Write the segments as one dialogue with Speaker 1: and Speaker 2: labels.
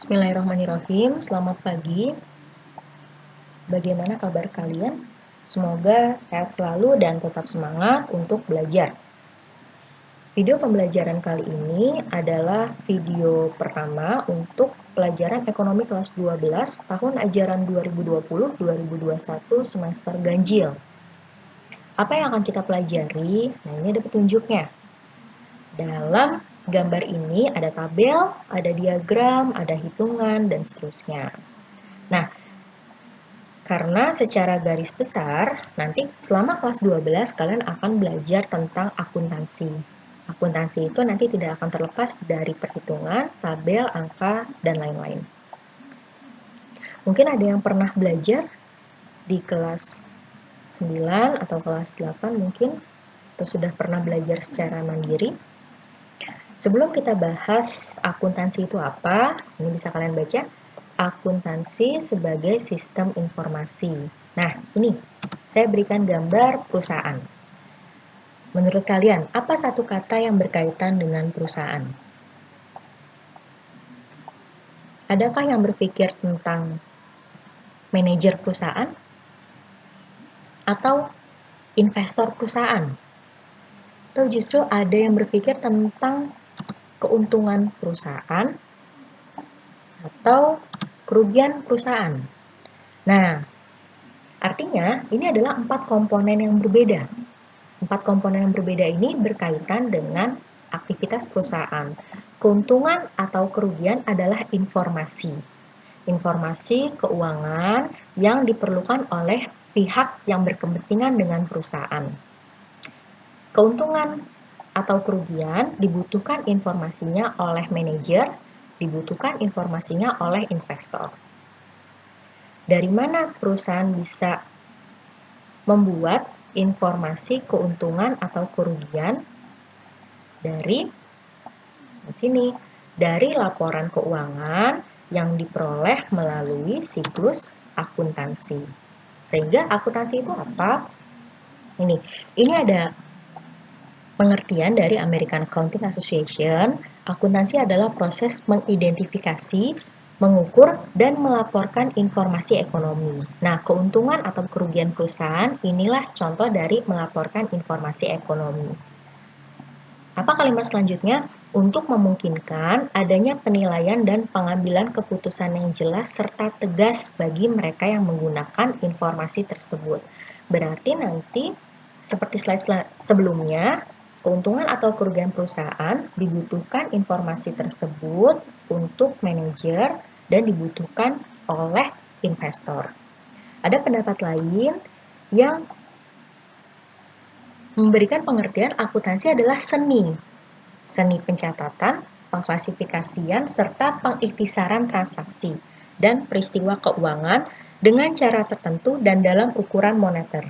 Speaker 1: Bismillahirrahmanirrahim. Selamat pagi. Bagaimana kabar kalian? Semoga sehat selalu dan tetap semangat untuk belajar. Video pembelajaran kali ini adalah video pertama untuk pelajaran ekonomi kelas 12 tahun ajaran 2020-2021 semester ganjil. Apa yang akan kita pelajari? Nah, ini ada petunjuknya. Dalam gambar ini ada tabel, ada diagram, ada hitungan, dan seterusnya. Nah, karena secara garis besar, nanti selama kelas 12 kalian akan belajar tentang akuntansi. Akuntansi itu nanti tidak akan terlepas dari perhitungan, tabel, angka, dan lain-lain. Mungkin ada yang pernah belajar di kelas 9 atau kelas 8 mungkin, atau sudah pernah belajar secara mandiri. Sebelum kita bahas akuntansi itu apa, ini bisa kalian baca. Akuntansi sebagai sistem informasi. Nah, ini saya berikan gambar perusahaan. Menurut kalian, apa satu kata yang berkaitan dengan perusahaan? Adakah yang berpikir tentang manajer perusahaan? Atau investor perusahaan? Atau justru ada yang berpikir tentang keuntungan perusahaan atau kerugian perusahaan? Nah, artinya ini adalah 4 komponen yang berbeda. 4 komponen yang berbeda ini berkaitan dengan aktivitas perusahaan. Keuntungan atau kerugian adalah informasi. Informasi keuangan yang diperlukan oleh pihak yang berkepentingan dengan perusahaan. Keuntungan atau kerugian dibutuhkan informasinya oleh manajer, dibutuhkan informasinya oleh investor. Dari mana perusahaan bisa membuat informasi keuntungan atau kerugian? Dari sini, dari laporan keuangan yang diperoleh melalui siklus akuntansi. Sehingga akuntansi itu apa? Ini ada pengertian dari American Accounting Association. Akuntansi adalah proses mengidentifikasi, mengukur, dan melaporkan informasi ekonomi. Nah, keuntungan atau kerugian perusahaan inilah contoh dari melaporkan informasi ekonomi. Apa kalimat selanjutnya? Untuk memungkinkan adanya penilaian dan pengambilan keputusan yang jelas serta tegas bagi mereka yang menggunakan informasi tersebut. Berarti nanti, seperti slide sebelumnya, keuntungan atau kerugian perusahaan dibutuhkan informasi tersebut untuk manajer dan dibutuhkan oleh investor. Ada pendapat lain yang memberikan pengertian akuntansi adalah seni pencatatan, pengklasifikasian, serta pengikhtisaran transaksi dan peristiwa keuangan dengan cara tertentu dan dalam ukuran moneter.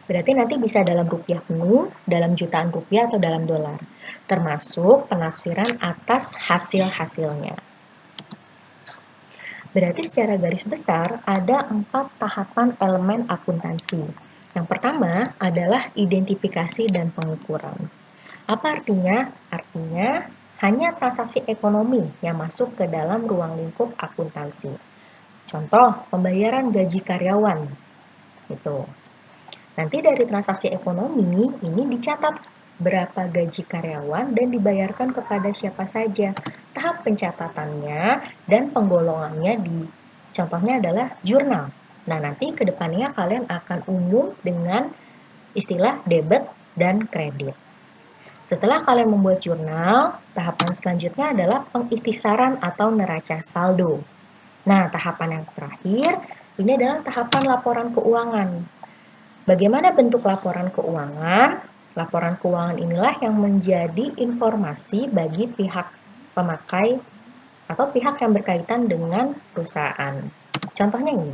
Speaker 1: Berarti nanti bisa dalam rupiah penuh, dalam jutaan rupiah, atau dalam dolar, termasuk penafsiran atas hasil-hasilnya. Berarti secara garis besar ada 4 tahapan elemen akuntansi. Yang pertama adalah identifikasi dan pengukuran. Apa artinya? Artinya hanya transaksi ekonomi yang masuk ke dalam ruang lingkup akuntansi. Contoh, pembayaran gaji karyawan. Gitu. Nanti dari transaksi ekonomi ini dicatat berapa gaji karyawan dan dibayarkan kepada siapa saja. Tahap pencatatannya dan penggolongannya contohnya adalah jurnal. Nah, nanti ke depannya kalian akan umum dengan istilah debit dan kredit. Setelah kalian membuat jurnal, tahapan selanjutnya adalah pengikhtisaran atau neraca saldo. Nah, tahapan yang terakhir ini adalah tahapan laporan keuangan. Bagaimana bentuk laporan keuangan? Laporan keuangan inilah yang menjadi informasi bagi pihak pemakai atau pihak yang berkaitan dengan perusahaan. Contohnya ini.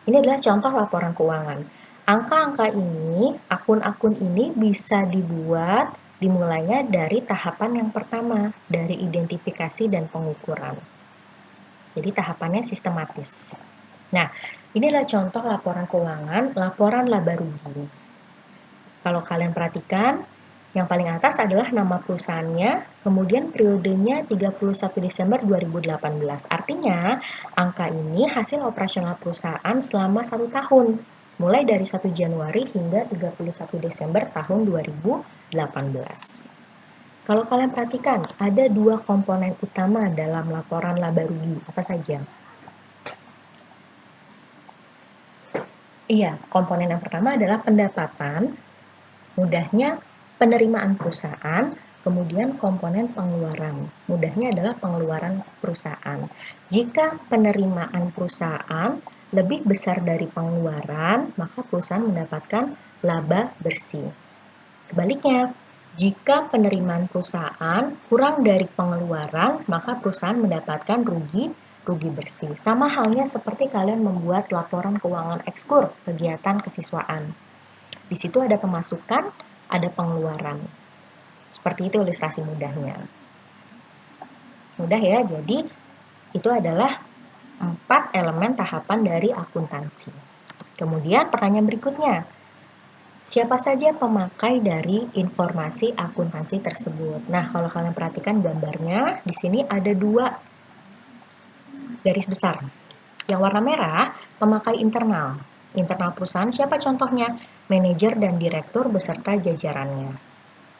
Speaker 1: Ini adalah contoh laporan keuangan. Angka-angka ini, akun-akun ini bisa dibuat dimulainya dari tahapan yang pertama, dari identifikasi dan pengukuran. Jadi tahapannya sistematis. Nah, ini adalah contoh laporan keuangan, laporan laba rugi. Kalau kalian perhatikan, Yang paling atas adalah nama perusahaannya, kemudian periodenya 31 Desember 2018. Artinya, angka ini hasil operasional perusahaan selama 1 tahun, mulai dari 1 Januari hingga 31 Desember tahun 2018. Kalau kalian perhatikan, ada 2 komponen utama dalam laporan laba rugi. Apa saja? Iya, komponen yang pertama adalah pendapatan, mudahnya penerimaan perusahaan, kemudian komponen pengeluaran. Mudahnya adalah pengeluaran perusahaan. Jika penerimaan perusahaan lebih besar dari pengeluaran, maka perusahaan mendapatkan laba bersih. Sebaliknya, jika penerimaan perusahaan kurang dari pengeluaran, maka perusahaan mendapatkan rugi bersih. Sama halnya seperti kalian membuat laporan keuangan ekskur kegiatan kesiswaan. Di situ ada pemasukan, ada pengeluaran. Seperti itu ilustrasi mudahnya. Mudah ya, jadi itu adalah 4 elemen tahapan dari akuntansi. Kemudian pertanyaan berikutnya, siapa saja pemakai dari informasi akuntansi tersebut? Nah, kalau kalian perhatikan gambarnya, di sini ada 2 garis besar. Yang warna merah, pemakai internal. Internal perusahaan siapa contohnya? Manajer dan direktur beserta jajarannya.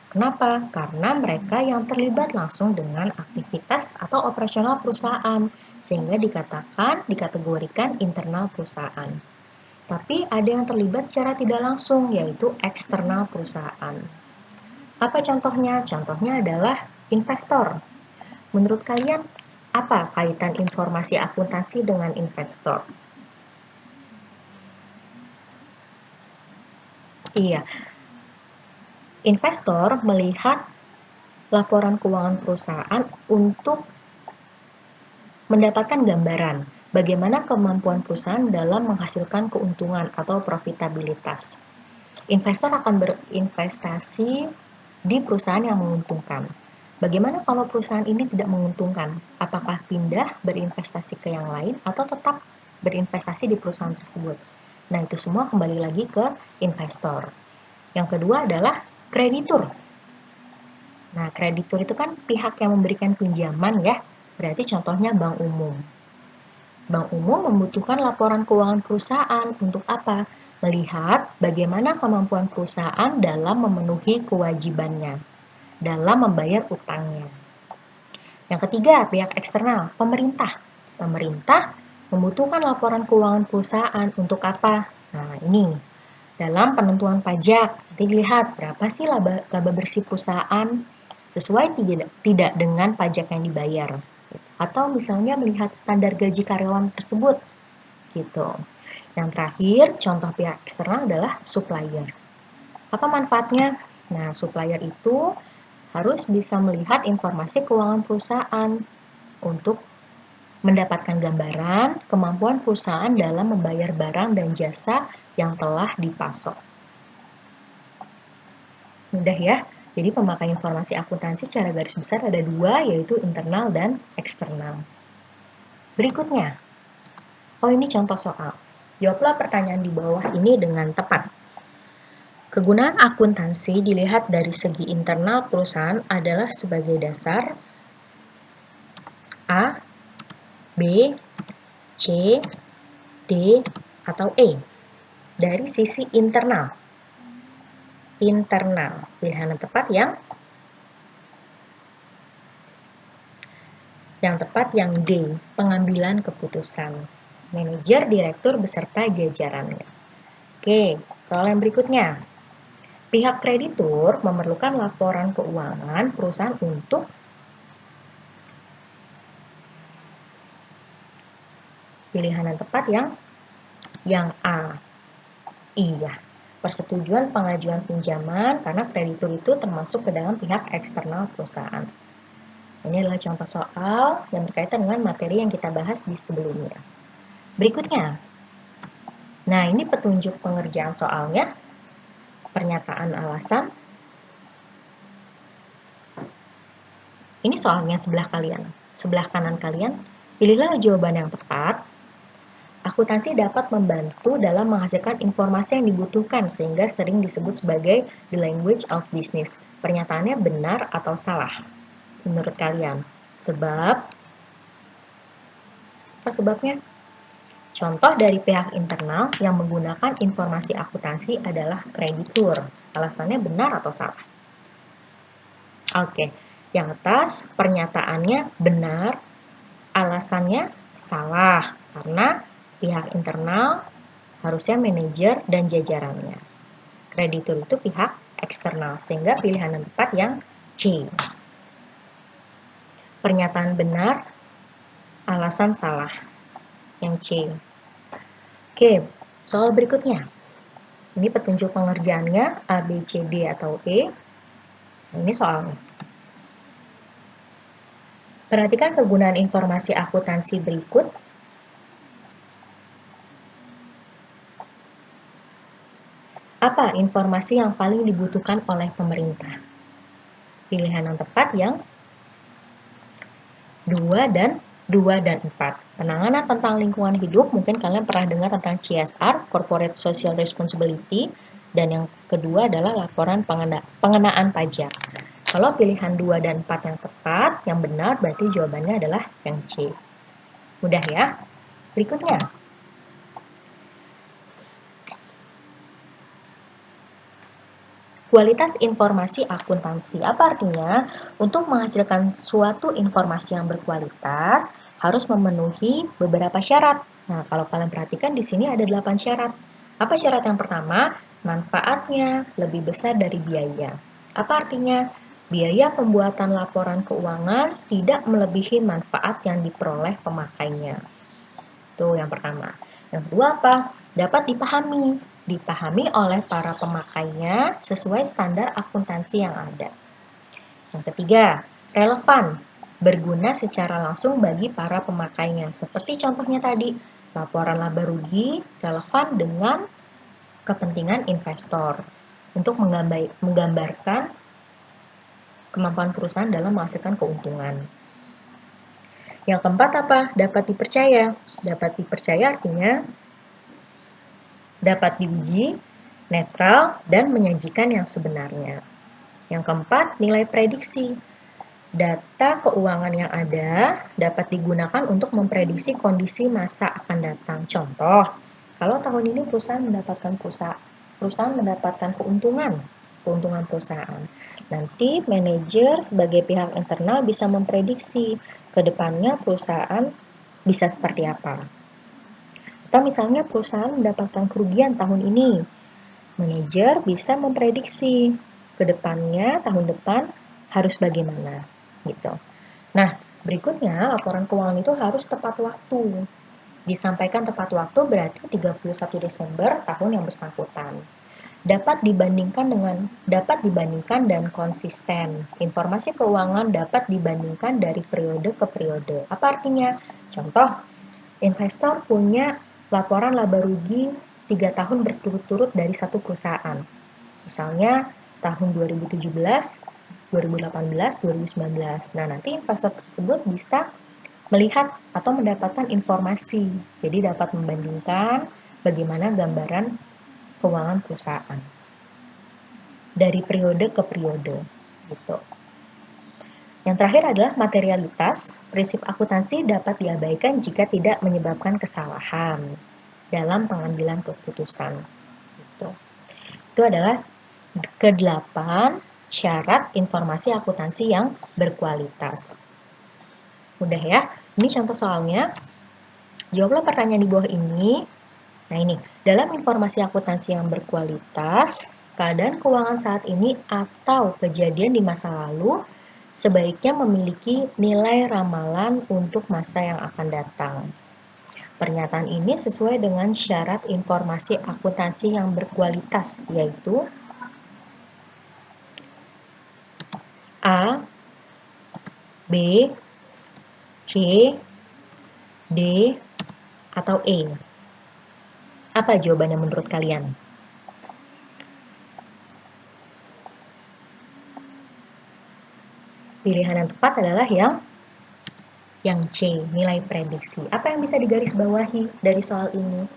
Speaker 1: Kenapa? Karena mereka yang terlibat langsung dengan aktivitas atau operasional perusahaan, sehingga dikategorikan internal perusahaan. Tapi ada yang terlibat secara tidak langsung, yaitu eksternal perusahaan. Apa contohnya? Contohnya adalah investor. Menurut kalian, apa kaitan informasi akuntansi dengan investor? Iya, investor melihat laporan keuangan perusahaan untuk mendapatkan gambaran bagaimana kemampuan perusahaan dalam menghasilkan keuntungan atau profitabilitas. Investor akan berinvestasi di perusahaan yang menguntungkan. Bagaimana kalau perusahaan ini tidak menguntungkan? Apakah pindah berinvestasi ke yang lain atau tetap berinvestasi di perusahaan tersebut? Nah, itu semua kembali lagi ke investor. Yang kedua adalah kreditur. Nah, kreditur itu kan pihak yang memberikan pinjaman ya, berarti contohnya bank umum. Bank umum membutuhkan laporan keuangan perusahaan untuk apa? Melihat bagaimana kemampuan perusahaan dalam memenuhi kewajibannya, dalam membayar utangnya. Yang ketiga, pihak eksternal, pemerintah. Pemerintah membutuhkan laporan keuangan perusahaan untuk apa? Nah, ini dalam penentuan pajak, nanti dilihat berapa sih laba bersih perusahaan sesuai tidak dengan pajak yang dibayar. Atau misalnya melihat standar gaji karyawan tersebut. Gitu. Yang terakhir, contoh pihak eksternal adalah supplier. Apa manfaatnya? Nah, supplier itu harus bisa melihat informasi keuangan perusahaan untuk mendapatkan gambaran kemampuan perusahaan dalam membayar barang dan jasa yang telah dipasok. Mudah ya? Jadi pemakai informasi akuntansi secara garis besar ada 2, yaitu internal dan eksternal. Berikutnya, ini contoh soal. Jawablah pertanyaan di bawah ini dengan tepat. Kegunaan akuntansi dilihat dari segi internal perusahaan adalah sebagai dasar A, B, C, D, atau E. Dari sisi internal. Pilihan yang tepat yang tepat yang D, pengambilan keputusan. Manajer, direktur, beserta jajarannya. Oke, soal yang berikutnya. Pihak kreditur memerlukan laporan keuangan perusahaan untuk pilihan yang tepat yang A. Iya, persetujuan pengajuan pinjaman karena kreditur itu termasuk ke dalam pihak eksternal perusahaan. Ini adalah contoh soal yang berkaitan dengan materi yang kita bahas di sebelumnya. Berikutnya, nah ini petunjuk pengerjaan soalnya, pernyataan alasan. Ini soalnya sebelah kanan kalian. Pilihlah jawaban yang tepat. akuntansi dapat membantu dalam menghasilkan informasi yang dibutuhkan sehingga sering disebut sebagai the language of business. Pernyataannya benar atau salah menurut kalian? Apa sebabnya? Contoh dari pihak internal yang menggunakan informasi akuntansi adalah kreditur. Alasannya benar atau salah? Oke, yang atas pernyataannya benar, alasannya salah karena pihak internal harusnya manajer dan jajarannya. Kreditur itu pihak eksternal, sehingga pilihan yang tepat yang C. Pernyataan benar, alasan salah, yang C. Oke, soal berikutnya. Ini petunjuk pengerjaannya A, B, C, D, atau E. Ini soalnya. Perhatikan kegunaan informasi akuntansi berikut. Apa informasi yang paling dibutuhkan oleh pemerintah? Pilihan yang tepat yang 2 dan 4. Penanganan tentang lingkungan hidup, mungkin kalian pernah dengar tentang CSR, Corporate Social Responsibility, dan yang kedua adalah laporan pengenaan pajak. Kalau pilihan 2 dan 4 yang tepat, yang benar berarti jawabannya adalah yang C. Mudah ya? Berikutnya. Kualitas informasi akuntansi. Apa artinya? Untuk menghasilkan suatu informasi yang berkualitas, harus memenuhi beberapa syarat. Nah, kalau kalian perhatikan di sini ada 8 syarat. Apa syarat yang pertama? Manfaatnya lebih besar dari biaya. Apa artinya? Biaya pembuatan laporan keuangan tidak melebihi manfaat yang diperoleh pemakainya. Itu yang pertama. Yang kedua apa? Dapat dipahami oleh para pemakainya sesuai standar akuntansi yang ada. Yang ketiga, relevan, berguna secara langsung bagi para pemakainya. Seperti contohnya tadi, laporan laba rugi relevan dengan kepentingan investor untuk menggambarkan kemampuan perusahaan dalam menghasilkan keuntungan. Yang keempat apa? Dapat dipercaya. Dapat dipercaya artinya dapat diuji, netral, dan menyajikan yang sebenarnya. Yang keempat, nilai prediksi. Data keuangan yang ada dapat digunakan untuk memprediksi kondisi masa akan datang. Contoh, kalau tahun ini perusahaan mendapatkan keuntungan perusahaan. Nanti manajer sebagai pihak internal bisa memprediksi ke depannya perusahaan bisa seperti apa. Atau misalnya perusahaan mendapatkan kerugian tahun ini, manajer bisa memprediksi ke depannya tahun depan harus bagaimana gitu. Nah, berikutnya laporan keuangan itu harus tepat waktu. Disampaikan tepat waktu berarti 31 Desember tahun yang bersangkutan. Dapat dibandingkan dan konsisten. Informasi keuangan dapat dibandingkan dari periode ke periode. Apa artinya? Contoh, investor punya laporan laba rugi 3 tahun berturut-turut dari satu perusahaan. Misalnya tahun 2017, 2018, 2019. Nah, nanti investor tersebut bisa melihat atau mendapatkan informasi. Jadi dapat membandingkan bagaimana gambaran keuangan perusahaan dari periode ke periode gitu. Yang terakhir adalah materialitas. Prinsip akuntansi dapat diabaikan jika tidak menyebabkan kesalahan dalam pengambilan keputusan. Gitu. Itu adalah ke-8 syarat informasi akuntansi yang berkualitas. Mudah ya? Ini contoh soalnya. Jawablah pertanyaan di bawah ini. Nah ini, dalam informasi akuntansi yang berkualitas, keadaan keuangan saat ini atau kejadian di masa lalu sebaiknya memiliki nilai ramalan untuk masa yang akan datang. Pernyataan ini sesuai dengan syarat informasi akuntansi yang berkualitas, yaitu A, B, C, D, atau E. Apa jawabannya menurut kalian? Pilihan yang tepat adalah yang Yang C, nilai prediksi. Apa yang bisa digarisbawahi dari soal ini?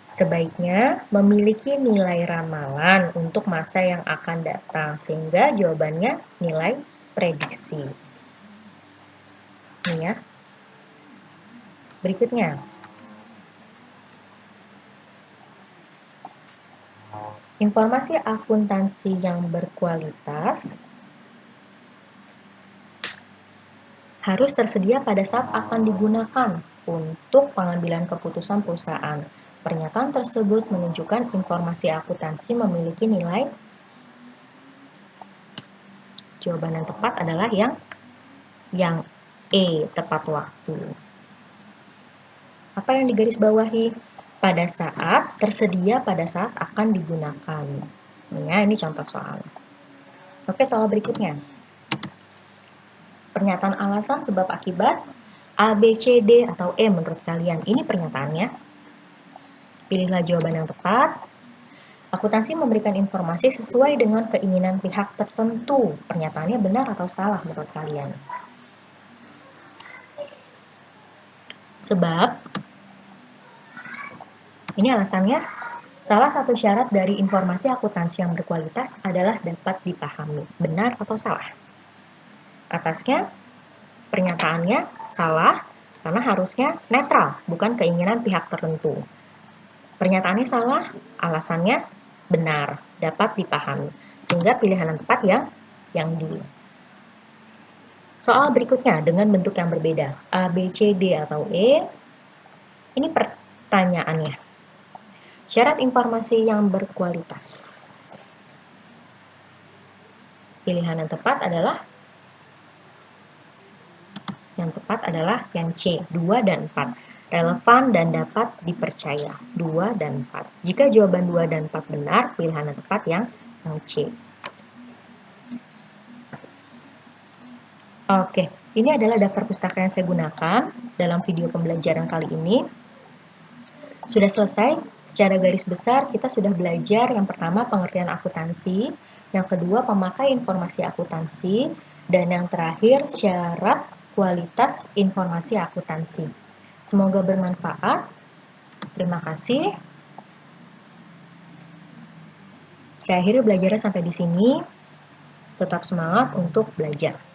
Speaker 1: Sebaiknya memiliki nilai ramalan untuk masa yang akan datang, sehingga jawabannya nilai prediksi. Ini ya. Berikutnya. Informasi akuntansi yang berkualitas harus tersedia pada saat akan digunakan untuk pengambilan keputusan perusahaan. Pernyataan tersebut menunjukkan informasi akuntansi memiliki nilai. Jawaban yang tepat adalah yang E, tepat waktu. Apa yang digarisbawahi? Pada saat tersedia pada saat akan digunakan. Ya, ini contoh soal. Oke, soal berikutnya. Pernyataan alasan sebab akibat A, B, C, D, atau E menurut kalian. Ini pernyataannya. Pilihlah jawaban yang tepat. Akuntansi memberikan informasi sesuai dengan keinginan pihak tertentu. Pernyataannya benar atau salah menurut kalian? Sebab, ini alasannya, salah satu syarat dari informasi akuntansi yang berkualitas adalah dapat dipahami. Benar atau salah? Atasnya, pernyataannya salah karena harusnya netral, bukan keinginan pihak tertentu. Pernyataannya salah, alasannya benar, dapat dipahami. Sehingga pilihan yang tepat yang D. Soal berikutnya dengan bentuk yang berbeda, A, B, C, D, atau E. Ini pertanyaannya. Syarat informasi yang berkualitas. Pilihan yang tepat adalah yang C, 2 dan 4. Relevan dan dapat dipercaya, 2 dan 4. Jika jawaban 2 dan 4 benar, pilihan yang tepat yang C. Oke, ini adalah daftar pustaka yang saya gunakan dalam video pembelajaran kali ini. Sudah selesai. Secara garis besar, kita sudah belajar yang pertama pengertian akuntansi, yang kedua pemakai informasi akuntansi, dan yang terakhir syarat kualitas informasi akuntansi. Semoga bermanfaat. Terima kasih. Saya akhiri belajarnya sampai di sini. Tetap semangat untuk belajar.